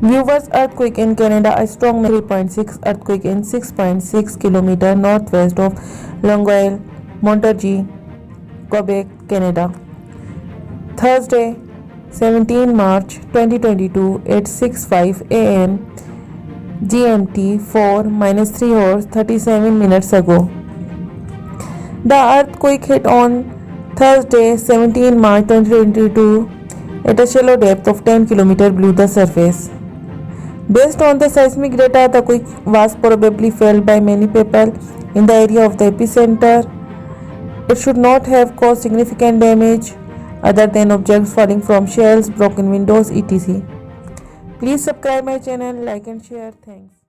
Viewers, earthquake in Canada. A strong 3.6 earthquake in 6.6 km northwest of Longueuil, Montargis, Quebec, Canada. Thursday, 17 March 2022 at 6:05 a.m. GMT 4 - 3 hours 37 minutes ago. The earthquake hit on Thursday, 17 March 2022 at a shallow depth of 10 km below the surface. Based on the seismic data, the quake was probably felt by many people in the area of the epicenter. It should not have caused significant damage other than objects falling from shelves, broken windows, etc. Please subscribe my channel, like and share. Thanks.